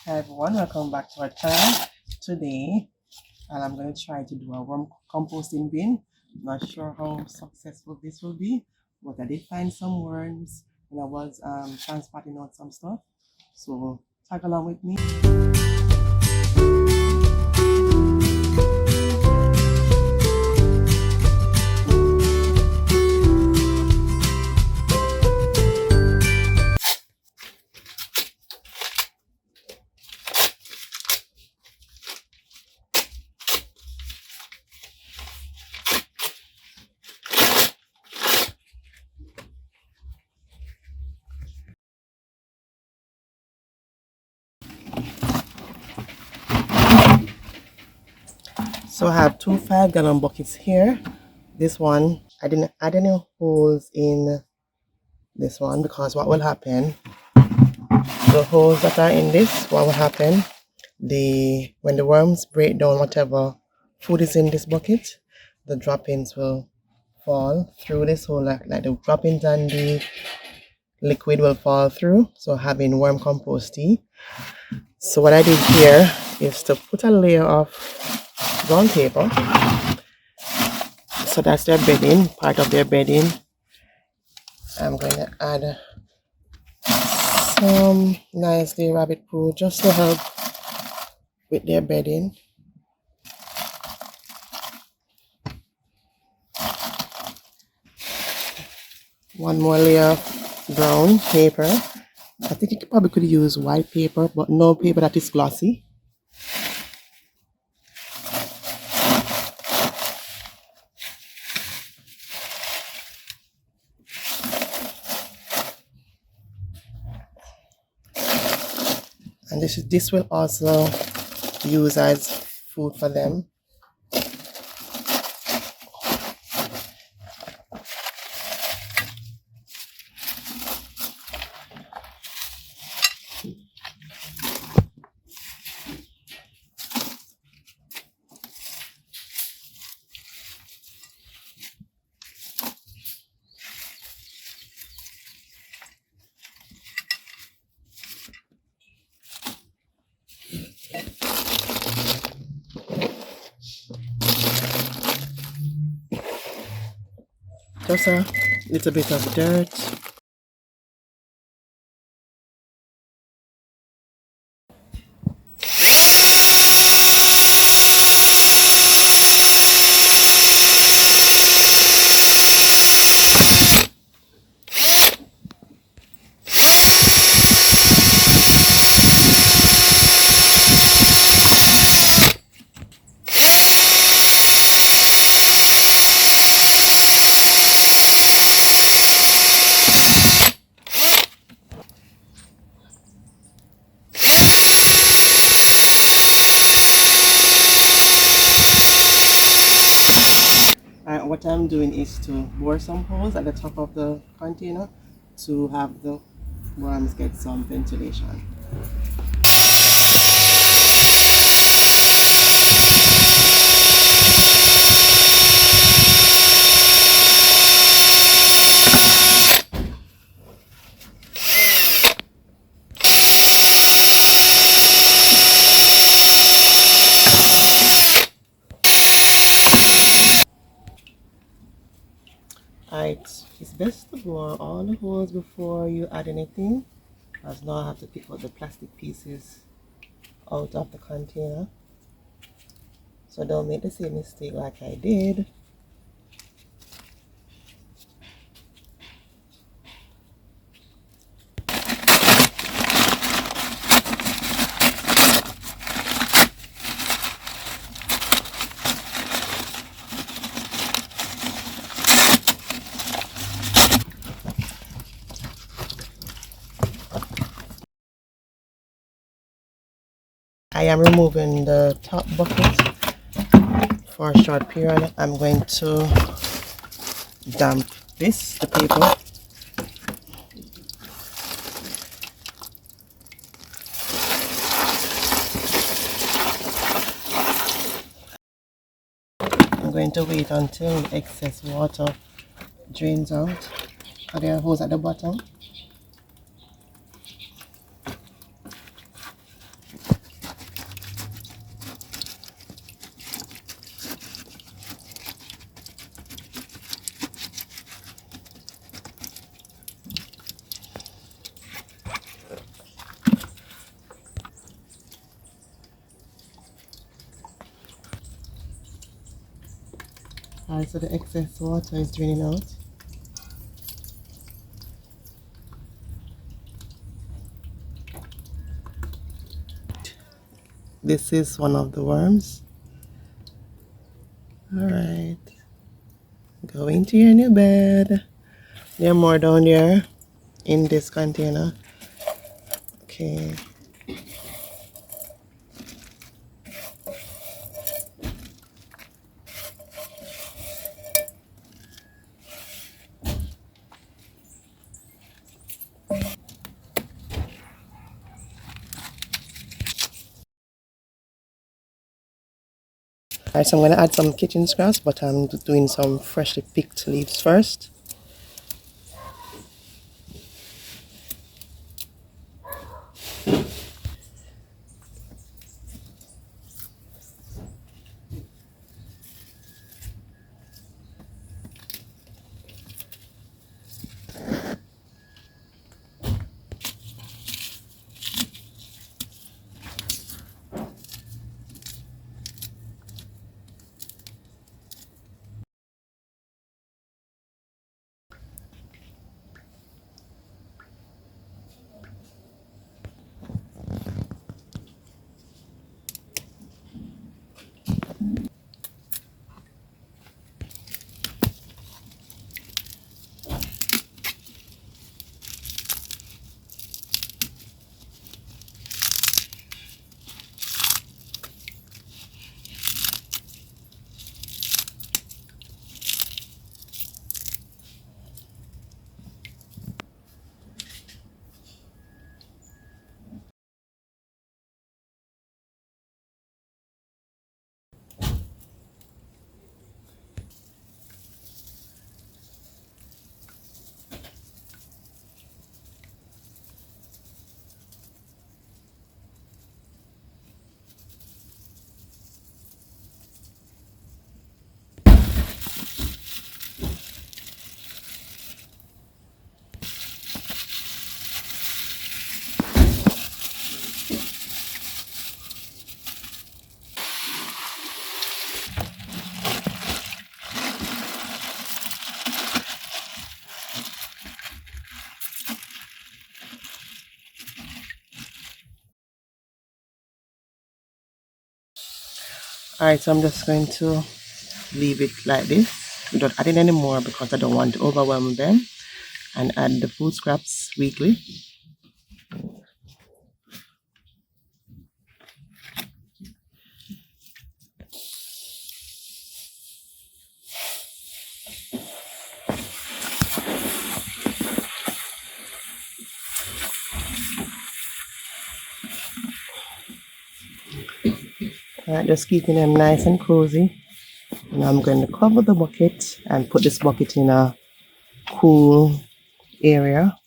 Hi everyone, welcome back to our channel. Today I'm going to try to do a worm composting bin. Not sure how successful this will be, but I did find some worms when I was transporting out some stuff. So tag along with me. So I have two 5-gallon buckets here. This one, I didn't add any holes in this one because what will happen, the holes that are in this, what will happen, when the worms break down whatever food is in this bucket, the droppings will fall through this hole, like the droppings and the liquid will fall through, so having worm compost tea. So what I did here is to put a layer of brown paper, so that's their bedding, part of their bedding. I'm going to add some nicely rabbit poo just to help with their bedding. One more layer of brown paper. I think you probably could use white paper, but no paper that is glossy. And this will also use as food for them. Just a little bit of dirt. What I'm doing is to bore some holes at the top of the container to have the worms get some ventilation. Alright, it's best to bore all the holes before you add anything, as now I have to pick out the plastic pieces out of the container. So don't make the same mistake like I did. I am removing the top bucket for a short period. I'm going to damp the paper. I'm going to wait until excess water drains out. There are holes at the bottom. Alright, so the excess water is draining out. This is one of the worms. Alright, go into your new bed. There are more down there in this container. Okay. Alright, so I'm gonna add some kitchen scraps, but I'm doing some freshly picked leaves first. Alright, so I'm just going to leave it like this without adding any more because I don't want to overwhelm them, and add the food scraps weekly. Alright, just keeping them nice and cozy. Now I'm going to cover the bucket and put this bucket in a cool area.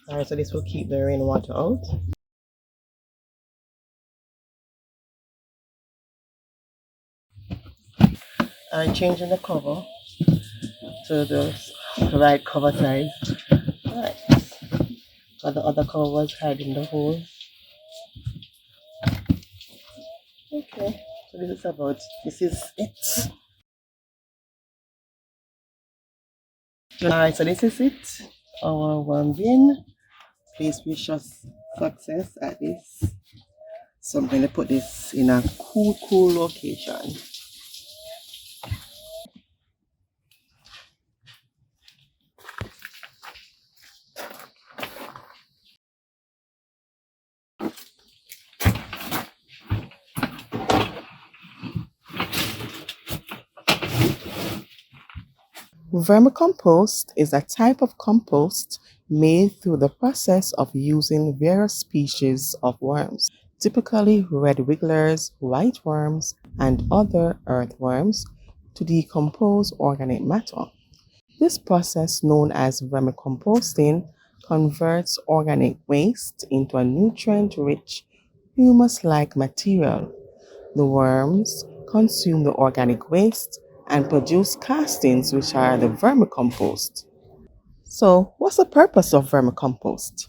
Alright, so this will keep the rainwater out. I'm changing the cover to the right cover size. Alright, so the other cover was hiding the hole. Okay, so this is it. Alright, so this is it. Our one bin. Please wish us success at this. So I'm going to put this in a cool location. Vermicompost is a type of compost made through the process of using various species of worms, typically red wigglers, white worms, and other earthworms, to decompose organic matter. This process, known as vermicomposting, converts organic waste into a nutrient-rich, humus-like material. The worms consume the organic waste and produce castings, which are the vermicompost. So, what's the purpose of vermicompost?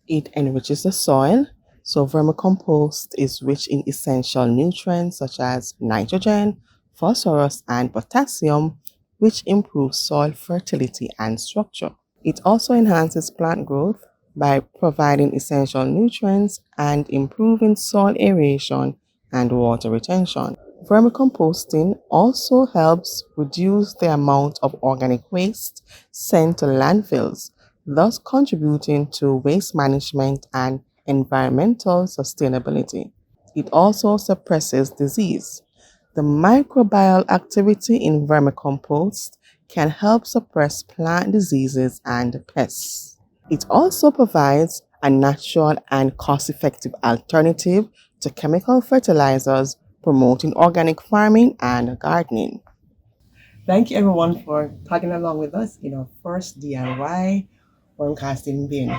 It enriches the soil. So, vermicompost is rich in essential nutrients such as nitrogen, phosphorus, and potassium, which improves soil fertility and structure. It also enhances plant growth by providing essential nutrients and improving soil aeration and water retention. Vermicomposting also helps reduce the amount of organic waste sent to landfills, thus contributing to waste management and environmental sustainability. It also suppresses disease. The microbial activity in vermicompost can help suppress plant diseases and pests. It also provides a natural and cost effective alternative to chemical fertilizers, promoting organic farming and gardening. Thank you everyone for tagging along with us in our first DIY worm casting bin.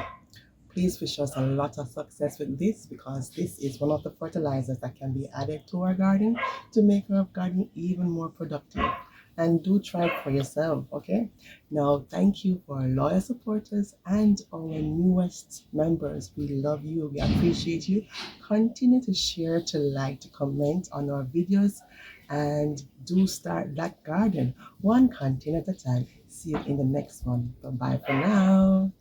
Please wish us a lot of success with this because this is one of the fertilizers that can be added to our garden to make our garden even more productive. And do try it for yourself, okay? Now, thank you for our loyal supporters and our newest members. We love you. We appreciate you. Continue to share, to like, to comment on our videos, and do start that garden one content at a time. See you in the next one. Bye bye for now.